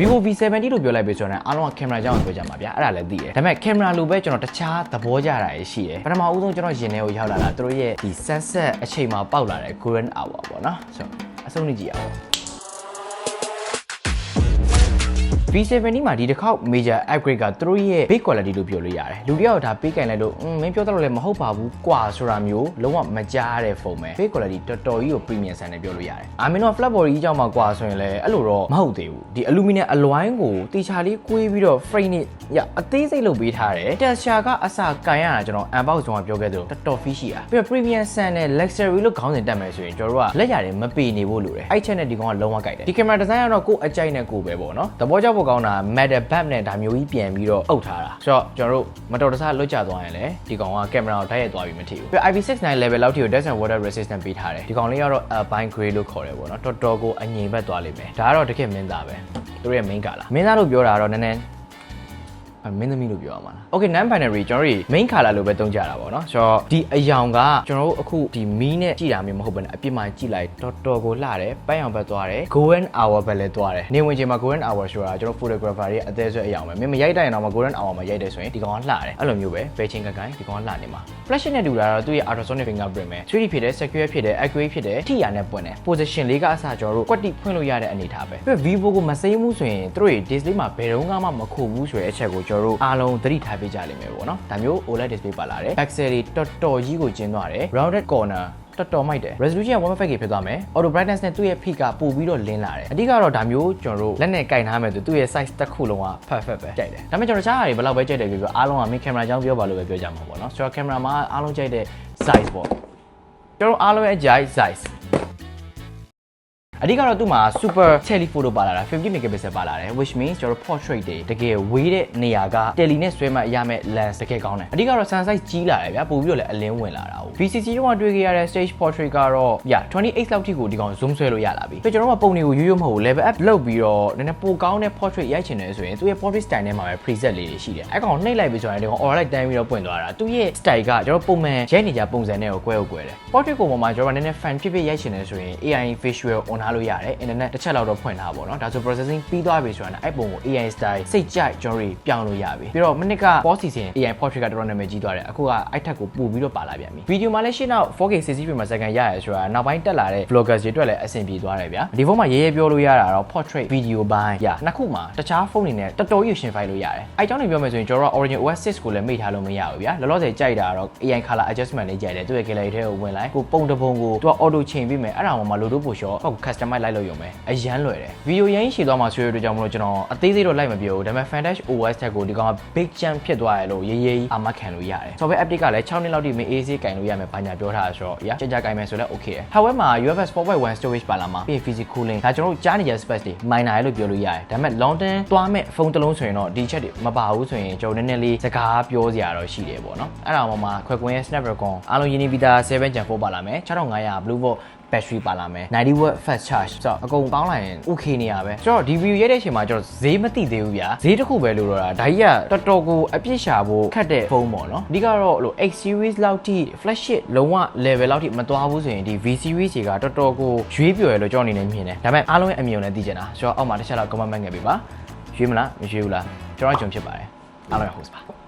Vivo V70 လို့ပြောလိုက်ပြီဆိုတော့အားလုံးကကင်မရာကြောင်းကိုပြောကြမှာဗျာအဲ့ဒါလည်းသိတယ်ဒါပေမဲ့ကင်မရာလိုပဲကျွန်တော်တခြားသဘောကြတာရှိတယ်ပထမဦးဆုံးကျွန်တော်ရင်ထဲကိုရောက်လာတာသူတို့ရဲ့ဒီ sunset အချိန်မှာပေါက်လာတဲ့ golden hour ပေါ့နော်ဆိုတော့အဆုံးနေကြည့်အောင်V70 မှာဒီတစ်ခေါက် major upgrade ကသူတို့ရဲ့ big quality လို့ပြောလို့ရတယ်လူတယောက်ဒါပေးကင်လိုက်လို့မင်းပြောတော့လည်းမဟုတ်ပါဘူးကွာဆိုတာမျိုးလုံးဝမကြားရတဲ့ဖုန်းပဲ big quality တော်တော်ကြီးကို premium ဆန်တယ်ပြောလို့ရတယ်အာမင်းတော့ flat body အကြောင်းမှာကွာဆိုရင်လည်းအဲ့လိုတော့မဟုတ်သေးဘူးဒီ aluminum အလွိုင်းကိုတေချာလေးကွေးပြီးတော့ frame နဲ့အသေးစိတ်လုပ်ပေးထားတယ် texture ကအစကန်ရတာကျွန်တော် unbox ဆုံးကပြောခဲ့သလိုတော်တော် fish ရှိတာပြီးတော့ premium ဆန်နဲ့ luxury လို့ခေါင်းစဉ်တက်မယ်ဆိုရင်ကျွန်တော်တို့ကလက်ရတယ်မပေနေဖို့လိုတယ်အဲ့ချက်နဲ့ဒီကောင်ကလုံးဝကြိုက်တယ်ဒီ camera design ကတော့ကိုယ်အကြိုက်နဲ့ကိုယ်ပဲပေါ့နော်သဘောကျဖို့ကောင်းတာ metal back နဲ့ဒါမျိုးကြီးပြန်ပြီးတော့အုပ်ထားတာဆိုတော့ကျွန်တော်တို့မတော်တဆလွတ်ကျသွားရင်လည်းဒီကောင်ကကင်မရာကိုတိုက်ရိုက်သွားပြီးမထီဘူးပြီး IP69 level လောက်ထိကို dust and water resistant ပေးထားတယ်ဒီကောင်လေးကတော့ Alpine Grey လို့ခေါ်တယ်ပေါ့နော်တော်တော်ကိုအငြိမ်ဘက်သွားလိမ့်မယ်ဒါကတော့တကယ်မင်းသားပဲသူရဲ့ main color မင်းသားလို့ပြောတာကတော့နည်းနည်းမင်းသမီးလို့ပြောရမှာလား Okay non binary ကျွန်တော်တို့ main color လို့ပဲသုံးကြတာပေါ့နော်ဆိုတော့ဒီအယောင်ကကျွန်တော်တို့အခုဒီမီးနဲ့ကြည့်တာမျိုးမဟုတ်ဘဲနဲ့အပြစ်မှကြည့်လိုက်တော်တော်ကိုလှတယ်ပန်းရောင်ဘက်သွားတယ် golden hour ဘက်လည်းသွားတယ်နေဝင်ချိန်မှာ golden hour ဆိုတာကျွန်တော် photographer တွေအသေးဆွဲအယောင်ပဲမင်းမရိုက်တိုင်းတော့မှ golden hour မှာရိုက်တယ်ဆိုရင်ဒီကောင်ကလှတယ်အဲ့လိုမျိုးပဲဘယ်ချိန်ကကိုင်းဒီကောင်ကလှနေမှာ flash နဲ့တူတာတော့သူ့ရဲ့ ultrasonic fingerprint ပဲ 3D ဖြစ်တယ် secure ဖြစ်တယ် accurate ဖြစ်တယ်ထိရနဲ့ပွင့်တယ် position လေးကအစကျွန်တော်တို့ကွက်တိဖွင့်လို့ရတဲ့အနေထားပဲပြီး Vivo ကိုမစိမ့်ဘူးဆိုရင်သူတို့ရဲ့ display မှာဘယ်တော့မှမခုဘူးဆိုတဲ့အချက်ကိုကျွန်တော်တို့အားလုံးသတိထားပေးကြလိမ့်မယ်ပေါ့နော်ဒါမျိုး OLED display ပါလာတယ် pixel တွေတော်တော်ကြီးကိုကျင်းသွားတယ် rounded corner တော်တော်မိုက်တယ် resolution က 1.5K ဖြစ်သွားမယ် auto brightness နဲ့သူ့ရဲ့ peak ကပို့ပြီးတော့လင်းလာတယ်အဓိကတော့ဒါမျိုးကျွန်တော်တို့လက်နဲ့ကင်ထားမယ်သူ့ရဲ့ size တစ်ခုလုံးက perfect ပဲကြိုက်တယ်ဒါပေမဲ့ကျွန်တော်တခြားဟာတွေဘယ်လောက်ပဲကြိုက်တယ်ပြောအားလုံးက main camera အကြောင်းပြောပါလို့ပဲပြောကြမှာပေါ့နော်ဆိုတော့ camera မှာအားလုံးကြိုက်တဲ့ size ပေါ့ကျွန်တော်အားလုံးရဲ့ကြိုက် sizeအဓိကတော့သူ့မှာ super telephoto ပါလာတာ50 megapixel ပါလာတယ် which means ကျွန်တော် portrait တွေတကယ်ဝေးတဲ့နေရာက tele နဲ့ဆွဲမှရမယ့် lens တကယ်ကောင်းတယ်အဓိကတော့ sun size ကြီးလာတယ်ဗျာပို့ပြီးတော့လည်းအလင်းဝင်လာတာဟုတ် VCC တော့တွေ့ခဲ့ရတဲ့ stage portrait ကတော့ 28 လောက်ထိကိုဒီကောင် zoom ဆွဲလို့ရလာပြီဆိုကျွန်တော်ကပုံတွေကိုရိုးရိုးမဟုတ်ဘူး level up လုပ်ပြီးတော့နည်းနည်းပိုကောင်းတဲ့ portrait ရိုက်ချင်တယ်ဆိုရင်သူ့ရဲ့ portrait style နဲ့မှာပဲ preset လေးတွေရှိတယ်အဲ့ကောင်နှိပ်လိုက်ပြီးဆိုရင်ဒီကောင် aura light တန်းပြီးတော့ပွင့်သွားတာသူ့ရဲ့ style ကကျွန်တော်ပုံမှန်ရိုက်နေကြပုံစံနဲ့ကိုကွဲတယ် portrait ကိုပေါ်မှာကျွန်တော်နည်းနည်း fan ဖြစ်ရိုက်ချင်တယ်ဆိုရင် AI visual on ထားလို့ရတယ် internetတစ်ချက်လောက်တော့ဖွင့်ထားပါတော့ဒါဆို processing ပြီးသွားပြီဆိုရင်အဲ့ပုံကို AI style စိတ်ကြိုက်ကျွန်တော်ပြောင်းလို့ရပြီပြီးတော့မိနစ်က post season AI portrait ကတော်တော်နာမည်ကြီးသွားတယ်အခုကအဲ့ထက်ကိုပို့ပြီးတော့ပါလာပြန်ပြီဗီဒီယိုမှာလည်းရှင်းတော့ 4K 60 frame per second ရရဲဆိုတာနောက်ပိုင်းတက်လာတဲ့ vloggers တွေအတွက်လည်းအဆင်ပြေသွားတယ်ဗျာဒီဖုန်းမှာရေးရေးပြောလို့ရတာတော့ portrait video ဘိုင်းနှစ်ခုမှာတခြားဖုန်းတွေနဲ့တော်တော်ကြီးရှင်ဖိုင်လို့ရတယ်အဲ့အကြောင်းတွေပြောမယ်ဆိုရင်ကျွန်တော်က Origin OS 6ကိုလည်းမိထားလို့မရဘူးဗျာလောလောဆယ်ကြိုက်တာတော့ AI color adjustment လေးကြိုက်တယ်သူ့ရဲ့ gallery ထဲကိုဝင်လိုက်ကိုပုံတစ်ပုံကိုသူက auto ချိန်ပေးမယ်အဲ့ဒါမှလိုတော့ပို့လျှော့ကို customize လိုက်လို့ရုံပဲအရန်လွယ်တယ်ဗီဒီယိုရင်းရှည်သွားမှာဆွေးရတဲ့ကြောင့်မလို့ကျွန်တော်အသေးစိတ်တော့လိုက်မပြောဘူးဒါပေမဲ့ Fantash OS တက်ကိုဒီကောင်က big jump ဖြစ်သွားရလို့ရေးရေးအာမခံလို့ရတယ် software update ကလည်း6နှစ်လောက်ထိမအေးဆေးကင်လို့ရမယ်ဘာညာပြောထားတာဆိုတော့ကြာကြာကင်မယ်ဆိုလည်း okay တယ် However မှာ UFS 4.1 storage ပါလာမှာပြီး physical cooling ဒါကျွန်တော်တို့ကြားနေကြ space တွေ minor လို့ပြောလို့ရတယ်ဒါပေမဲ့ long term သွားမဲ့ဖုန်းတစ်လုံးဆိုရင်တော့ဒီချက်တွေမပါဘူးဆိုရင်ကျွန်တော်နည်းနည်းလေးစကားပြောစရာတော့ရှိတယ်ပေါ့နော်အဲ့ဒါမှခွဲကွင်းရဲ့ Snapdragon အားလုံးရင်းနှီးပြီးသား 7 Gen 4ပါလာမယ်6500 Blue Volt battery ပါလာမယ်90 watt fast charge ဆိုတော့အကုန်ပေါင်းလိုက်ရင် okay နေရပဲကျွန်တော်ဒီ view ရိုက်တဲ့အချိန်မှာကျွန်တော်ဈေးမသိသေးဘူးဗျာဈေးတစ်ခုပဲလို့တော့ဒါကြီးကတော်တော်ကိုအပြစ်ရှာဖို့ခက်တဲ့ဖုန်းပေါ့နော်အဓိကတော့လို့ X series လောက်ထိ flagship လုံးဝ level လောက်ထိမသွားဘူးဆိုရင်ဒီ V series တွေကတော်တော်ကိုရွေးပြော်ရလို့ကျွန်တော်အနေနဲ့မြင်တယ်ဒါပေမဲ့အားလုံးရဲ့အမြင်ကိုလည်းသိချင်တာဆိုတော့အောက်မှာတစ်ချက်လောက် comment မှတ်ခဲ့ပေးပါရွေးမလားမရွေးဘူးလားကျွန်တော်ကြုံဖြစ်ပါတယ်အားလုံးရဲ့ host ပါ